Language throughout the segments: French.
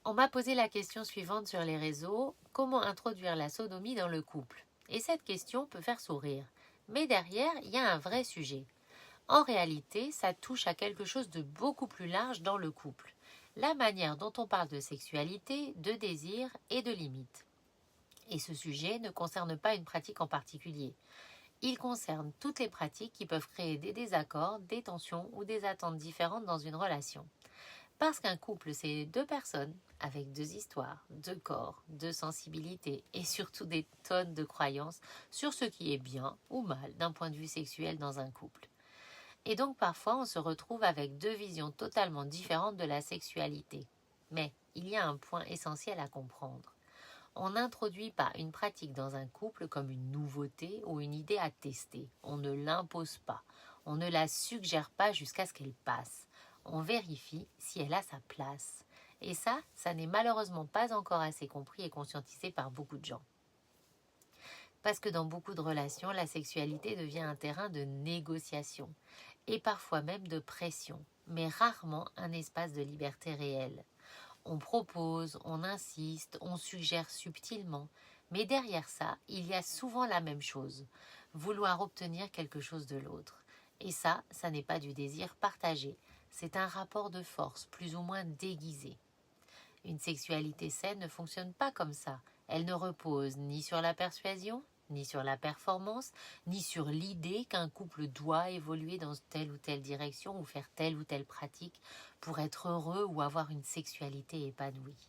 On m'a posé la question suivante sur les réseaux, comment introduire la sodomie dans le couple? Et cette question peut faire sourire. Mais derrière, il y a un vrai sujet. En réalité, ça touche à quelque chose de beaucoup plus large dans le couple. La manière dont on parle de sexualité, de désir et de limites. Et ce sujet ne concerne pas une pratique en particulier. Il concerne toutes les pratiques qui peuvent créer des désaccords, des tensions ou des attentes différentes dans une relation. Parce qu'un couple, c'est deux personnes avec deux histoires, deux corps, deux sensibilités et surtout des tonnes de croyances sur ce qui est bien ou mal d'un point de vue sexuel dans un couple. Et donc parfois on se retrouve avec deux visions totalement différentes de la sexualité. Mais il y a un point essentiel à comprendre. On n'introduit pas une pratique dans un couple comme une nouveauté ou une idée à tester. On ne l'impose pas. On ne la suggère pas jusqu'à ce qu'elle passe. On vérifie si elle a sa place. Et ça n'est malheureusement pas encore assez compris et conscientisé par beaucoup de gens. Parce que dans beaucoup de relations, la sexualité devient un terrain de négociation et parfois même de pression, mais rarement un espace de liberté réelle. On propose, on insiste, on suggère subtilement, mais derrière ça, il y a souvent la même chose, vouloir obtenir quelque chose de l'autre. Et ça n'est pas du désir partagé, c'est un rapport de force plus ou moins déguisé. Une sexualité saine ne fonctionne pas comme ça. Elle ne repose ni sur la persuasion, ni sur la performance, ni sur l'idée qu'un couple doit évoluer dans telle ou telle direction ou faire telle ou telle pratique pour être heureux ou avoir une sexualité épanouie.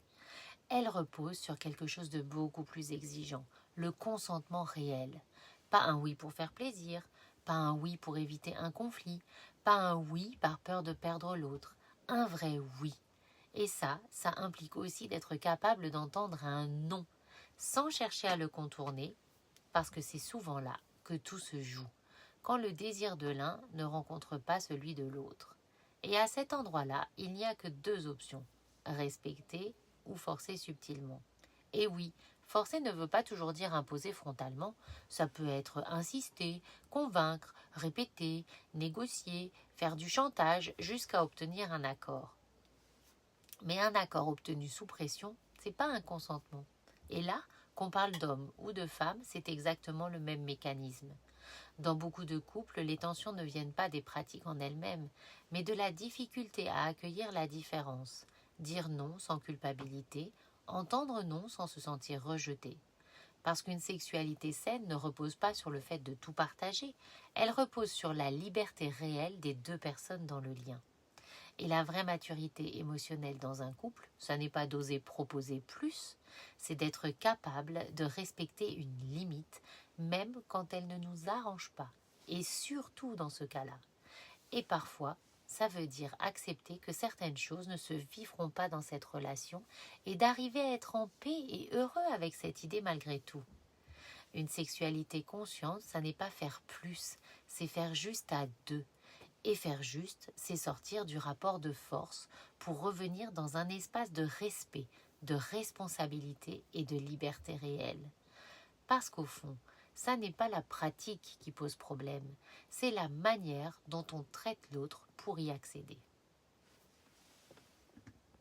Elle repose sur quelque chose de beaucoup plus exigeant, le consentement réel. Pas un oui pour faire plaisir, pas un oui pour éviter un conflit, pas un oui par peur de perdre l'autre, un vrai oui. Et ça implique aussi d'être capable d'entendre un non, sans chercher à le contourner, parce que c'est souvent là que tout se joue, quand le désir de l'un ne rencontre pas celui de l'autre. Et à cet endroit-là, il n'y a que deux options, respecter ou forcer subtilement. Et oui, forcer ne veut pas toujours dire imposer frontalement, ça peut être insister, convaincre, répéter, négocier, faire du chantage jusqu'à obtenir un accord. Mais un accord obtenu sous pression, c'est pas un consentement. Et là, qu'on parle d'homme ou de femme, c'est exactement le même mécanisme. Dans beaucoup de couples, les tensions ne viennent pas des pratiques en elles-mêmes, mais de la difficulté à accueillir la différence, dire non sans culpabilité, entendre non sans se sentir rejeté. Parce qu'une sexualité saine ne repose pas sur le fait de tout partager, elle repose sur la liberté réelle des deux personnes dans le lien. Et la vraie maturité émotionnelle dans un couple, ça n'est pas d'oser proposer plus, c'est d'être capable de respecter une limite, même quand elle ne nous arrange pas, et surtout dans ce cas-là. Et parfois, ça veut dire accepter que certaines choses ne se vivront pas dans cette relation et d'arriver à être en paix et heureux avec cette idée malgré tout. Une sexualité consciente, ça n'est pas faire plus, c'est faire juste à deux. Et faire juste, c'est sortir du rapport de force pour revenir dans un espace de respect, de responsabilité et de liberté réelle. Parce qu'au fond, ça n'est pas la pratique qui pose problème, c'est la manière dont on traite l'autre pour y accéder.